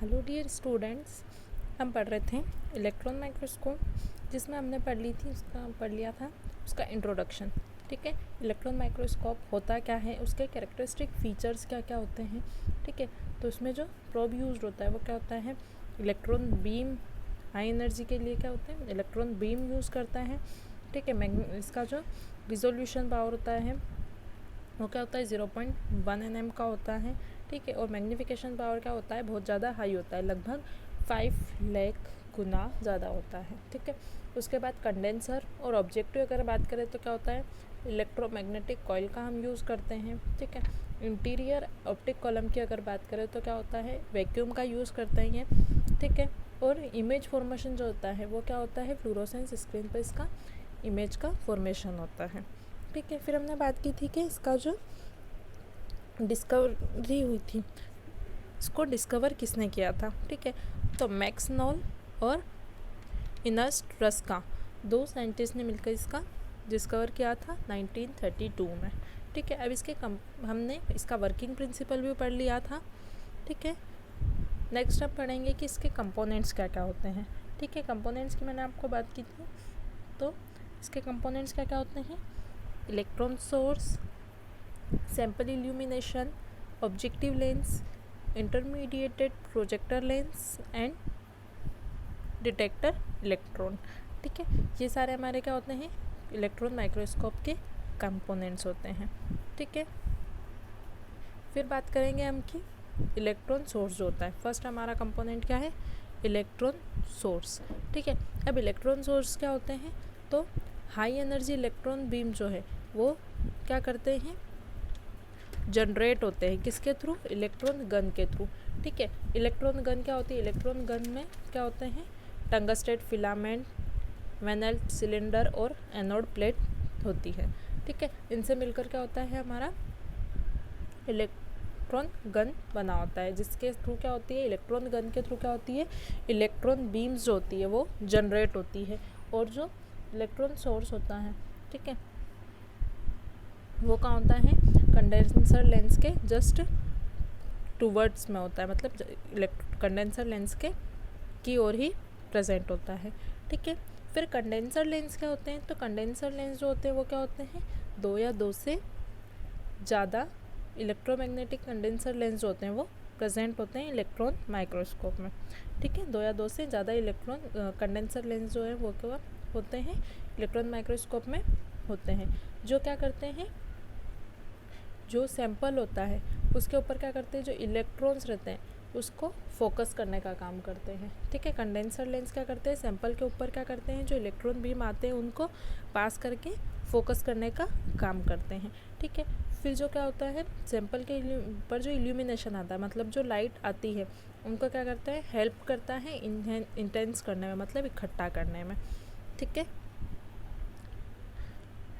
Hello dear students, हम पढ़ रहे थे इलेक्ट्रॉन माइक्रोस्कोप, जिसमें हमने पढ़ लिया था उसका इंट्रोडक्शन। ठीक है, इलेक्ट्रॉन माइक्रोस्कोप होता क्या है, उसके कैरेक्टरिस्टिक फीचर्स क्या क्या होते हैं। ठीक है, तो उसमें जो प्रोब यूज होता है वो क्या होता है, इलेक्ट्रॉन बीम। हाई एनर्जी के लिए क्या होता है, इलेक्ट्रॉन बीम यूज़ करता है। ठीक है, इसका जो रिजोल्यूशन पावर होता है वो क्या होता है 0.1 nm का होता है। ठीक है, और मैग्नीफिकेशन पावर क्या होता है, बहुत ज़्यादा हाई होता है, लगभग 5 लाख गुना ज़्यादा होता है। ठीक है, उसके बाद कंडेंसर और ऑब्जेक्टिव अगर बात करें तो क्या होता है, इलेक्ट्रोमैग्नेटिक कॉइल का हम यूज़ करते हैं। ठीक है, इंटीरियर ऑप्टिक कॉलम की अगर बात करें तो क्या होता है, वैक्यूम का यूज़ करते हैं। ठीक है, और इमेज फॉर्मेशन जो होता है वो क्या होता है, फ्लोरोसेंस स्क्रीन पर इसका इमेज का फॉर्मेशन होता है। ठीक है, फिर हमने बात की थी कि इसका जो डिस्कवरी हुई थी, इसको डिस्कवर किसने किया था। ठीक है, तो मैक्स नॉल और इनर्स्ट रस्का, दो साइंटिस्ट ने मिलकर इसका डिस्कवर किया था 1932 में। ठीक है, अब इसके हमने इसका वर्किंग प्रिंसिपल भी पढ़ लिया था। ठीक है, नेक्स्ट अब पढ़ेंगे कि इसके कंपोनेंट्स क्या क्या होते हैं। ठीक है, कंपोनेंट्स की मैंने आपको बात की थी, तो इसके कंपोनेंट्स क्या क्या होते हैं, electron source, sample illumination, objective lens, intermediated projector lens and detector electron. ठीक है, ये सारे हमारे क्या होते हैं, इलेक्ट्रॉन माइक्रोस्कोप के कंपोनेंट्स होते हैं। ठीक है, फिर बात करेंगे हम कि इलेक्ट्रॉन सोर्स जो होता है। फर्स्ट हमारा कंपोनेंट क्या है, इलेक्ट्रॉन सोर्स। ठीक है, अब इलेक्ट्रॉन सोर्स क्या होते हैं, तो हाई एनर्जी इलेक्ट्रॉन बीम जो है वो क्या करते हैं, जनरेट होते हैं किसके थ्रू, इलेक्ट्रॉन गन के थ्रू। ठीक है, इलेक्ट्रॉन गन क्या होती है, इलेक्ट्रॉन गन में क्या होते हैं, टंगस्टेड फिलामेंट, वेनेल्ट सिलेंडर और एनोड प्लेट होती है। ठीक है, इनसे मिलकर क्या होता है, हमारा इलेक्ट्रॉन गन बना होता है, जिसके थ्रू क्या होती है, इलेक्ट्रॉन गन के थ्रू क्या होती है, इलेक्ट्रॉन बीम्स जो होती है वो जनरेट होती है। और जो इलेक्ट्रॉन सोर्स होता है, ठीक है, वो कहाँ होता है, कंडेंसर लेंस के जस्ट टूवर्ड्स में होता है, मतलब कंडेंसर लेंस के की ओर ही प्रेजेंट होता है। ठीक है, फिर कंडेंसर लेंस क्या होते हैं, तो कंडेंसर लेंस जो होते हैं वो क्या होते हैं, दो या दो से ज़्यादा इलेक्ट्रोमैग्नेटिक कंडेंसर लेंस जो होते हैं वो प्रेजेंट होते हैं इलेक्ट्रॉन माइक्रोस्कोप में। ठीक है, दो या दो से ज़्यादा इलेक्ट्रॉन कंडेंसर लेंस जो है वो क्या होते हैं, इलेक्ट्रॉन माइक्रोस्कोप में होते हैं, जो क्या करते हैं, जो सैंपल होता है उसके ऊपर क्या करते हैं, जो इलेक्ट्रॉन्स रहते हैं उसको फोकस करने का काम करते हैं। ठीक है, कंडेंसर लेंस क्या करते हैं, सैंपल के ऊपर क्या करते हैं, जो इलेक्ट्रॉन बीम आते हैं उनको पास करके फोकस करने का काम करते हैं। ठीक है, फिर जो क्या होता है, सैंपल के पर जो इल्यूमिनेशन आता है, मतलब जो लाइट आती है उनको क्या करता है, हेल्प करता है इंटेंस करने में, मतलब इकट्ठा करने में। ठीक है,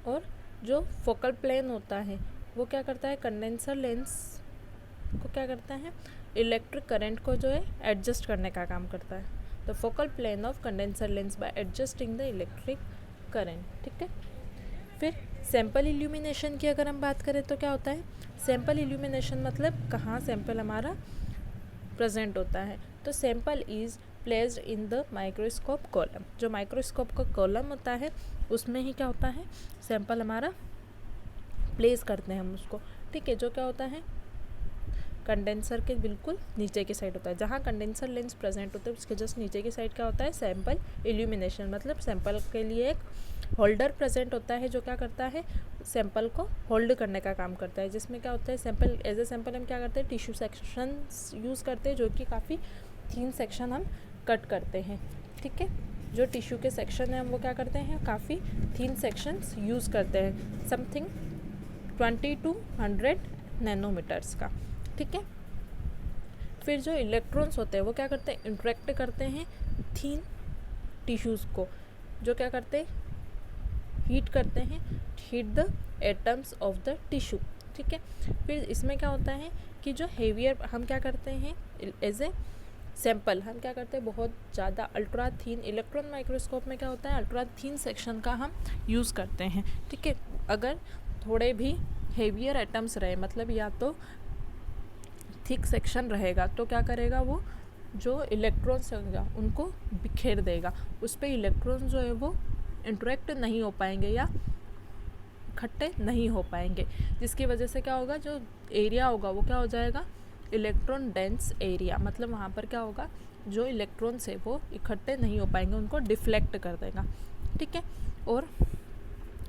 और जो फोकल प्लेन होता है वो क्या करता है, कंडेंसर लेंस को क्या करता है, इलेक्ट्रिक करंट को जो है एडजस्ट करने का काम करता है। The focal plane of condenser lens by adjusting the electric current. ठीक है, फिर सैंपल इल्यूमिनेशन की अगर हम बात करें तो क्या होता है, सैंपल इल्यूमिनेशन मतलब कहाँ सैंपल हमारा प्रेजेंट होता है, तो sample is placed in the microscope column, जो माइक्रोस्कोप का कॉलम होता है उसमें ही क्या होता है, सैंपल हमारा प्लेस करते हैं हम उसको। ठीक है, जो क्या होता है, कंडेंसर के बिल्कुल नीचे की साइड होता है, जहाँ कंडेंसर लेंस प्रेजेंट होते हैं उसके जस्ट नीचे की साइड क्या होता है, सैंपल इल्यूमिनेशन, मतलब सैंपल के लिए एक होल्डर प्रेजेंट होता है जो क्या करता है, सैंपल को होल्ड करने का काम करता है, जिसमें क्या होता है, सैंपल एज ए सैंपल हम क्या करते हैं, टिश्यू सेक्शन यूज़ करते हैं, जो कि काफ़ी थीन सेक्शन हम कट करते हैं। ठीक है, जो टिश्यू के सेक्शन है हम वो क्या करते हैं, काफ़ी थीन सेक्शंस यूज़ करते हैं, समथिंग 20 to 100 नैनोमीटर्स का। ठीक है, फिर जो इलेक्ट्रॉन्स होते हैं वो क्या करते हैं, इंटरेक्ट करते हैं थीन टिश्यूज़ को, जो क्या करते हैं, हीट करते हैं, heat the atoms of the tissue. ठीक है, फिर इसमें क्या होता है कि जो हेवियर हम क्या करते हैं, एज ए सैंपल हम क्या करते हैं, बहुत ज़्यादा अल्ट्रा थीन, इलेक्ट्रॉन माइक्रोस्कोप में क्या होता है, अल्ट्रा थीन सेक्शन का हम यूज़ करते हैं। ठीक है, अगर थोड़े भी हेवियर एटम्स रहे, मतलब या तो थिक सेक्शन रहेगा तो क्या करेगा, वो जो इलेक्ट्रॉन्स होगा उनको बिखेर देगा, उस पर इलेक्ट्रॉन जो है वो इंटरेक्ट नहीं हो पाएंगे या इकट्ठे नहीं हो पाएंगे, जिसकी वजह से क्या होगा, जो एरिया होगा वो क्या हो जाएगा, इलेक्ट्रॉन डेंस एरिया। मतलब वहाँ पर क्या होगा, जो इलेक्ट्रॉन्स है वो इकट्ठे नहीं हो पाएंगे, उनको डिफ्लेक्ट कर देगा। ठीक है। और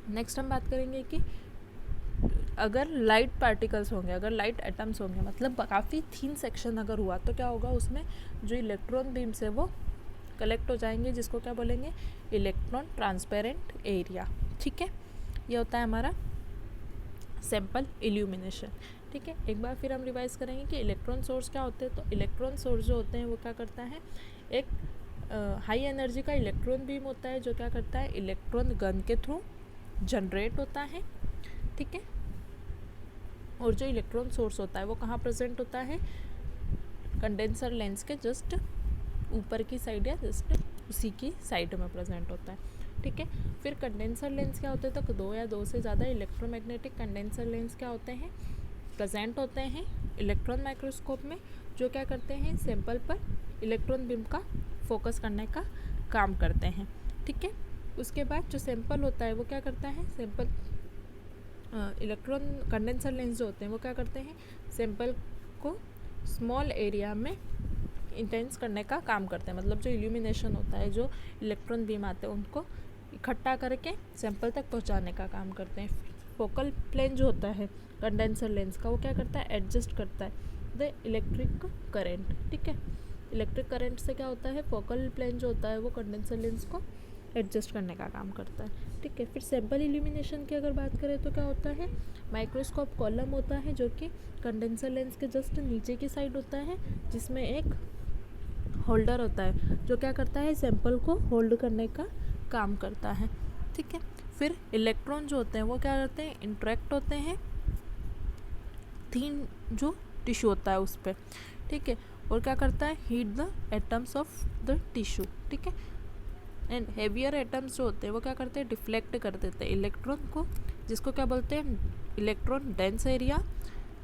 नेक्स्ट हम बात करेंगे कि अगर लाइट पार्टिकल्स होंगे, अगर लाइट एटम्स होंगे, मतलब काफ़ी थिन सेक्शन अगर हुआ तो क्या होगा, उसमें जो इलेक्ट्रॉन बीम्स है वो कलेक्ट हो जाएंगे, जिसको क्या बोलेंगे, इलेक्ट्रॉन ट्रांसपेरेंट एरिया। ठीक है, ये होता है हमारा सैंपल इल्यूमिनेशन। ठीक है, एक बार फिर हम रिवाइज करेंगे कि इलेक्ट्रॉन सोर्स क्या होते हैं। तो इलेक्ट्रॉन सोर्स जो होते हैं वो क्या करता है, एक हाई एनर्जी का इलेक्ट्रॉन बीम होता है जो क्या करता है, इलेक्ट्रॉन गन के थ्रू जनरेट होता है। ठीक है, और जो इलेक्ट्रॉन सोर्स होता है वो कहाँ प्रेजेंट होता है, कंडेंसर लेंस के जस्ट ऊपर की साइड या जस्ट उसी की साइड में प्रेजेंट होता है। ठीक है, फिर कंडेंसर लेंस क्या होते हैं, तो दो या दो से ज़्यादा इलेक्ट्रोमैग्नेटिक कंडेंसर लेंस क्या होते हैं, प्रेजेंट होते हैं इलेक्ट्रॉन माइक्रोस्कोप में, जो क्या करते हैं, सैंपल पर इलेक्ट्रॉन बीम का फोकस करने का काम करते हैं। ठीक है, उसके बाद जो सैंपल होता है वो क्या करता है, सैंपल इलेक्ट्रॉन कंडेंसर लेंस जो होते हैं वो क्या करते हैं, सैंपल को स्मॉल एरिया में इंटेंस करने का काम करते हैं। मतलब जो इल्यूमिनेशन होता है, जो इलेक्ट्रॉन बीम आते हैं उनको इकट्ठा करके सैंपल तक पहुंचाने का काम करते हैं। फोकल प्लेन जो होता है कंडेंसर लेंस का, वो क्या करता है, एडजस्ट करता है द इलेक्ट्रिक करेंट। ठीक है, इलेक्ट्रिक करंट से क्या होता है, फोकल प्लेन जो होता है वो कंडेंसर लेंस को एडजस्ट करने का काम करता है। ठीक है, फिर सैंपल इल्यूमिनेशन की अगर बात करें तो क्या होता है, माइक्रोस्कोप कॉलम होता है जो कि कंडेंसर लेंस के जस्ट नीचे की साइड होता है, जिसमें एक होल्डर होता है जो क्या करता है, सैंपल को होल्ड करने का काम करता है। ठीक है, फिर इलेक्ट्रॉन जो होते हैं वो क्या करते हैं, इंटरेक्ट होते हैं थिन जो टिश्यू होता है उस पर। ठीक है, और क्या करता है, heat the atoms of the tissue. ठीक है, एंड हेवियर एटम्स जो होते हैं वो क्या करते हैं, डिफ्लेक्ट कर देते हैं इलेक्ट्रॉन को, जिसको क्या बोलते हैं, इलेक्ट्रॉन डेंस एरिया।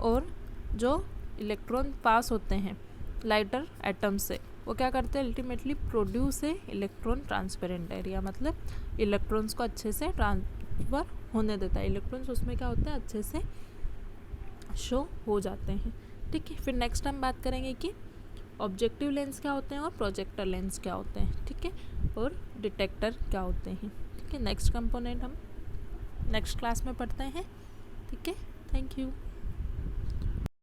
और जो इलेक्ट्रॉन पास होते हैं लाइटर एटम्स से वो क्या करते हैं, ultimately produce a electron transparent area. मतलब इलेक्ट्रॉन्स को अच्छे से ट्रांसफर होने देता है, इलेक्ट्रॉन्स उसमें क्या होता है, अच्छे से शो हो जाते हैं। ठीक है, फिर नेक्स्ट हम बात करेंगे कि ऑब्जेक्टिव लेंस क्या होते हैं और प्रोजेक्टर लेंस क्या होते हैं। ठीक है, और डिटेक्टर क्या होते हैं। ठीक है, नेक्स्ट कंपोनेंट हम नेक्स्ट क्लास में पढ़ते हैं।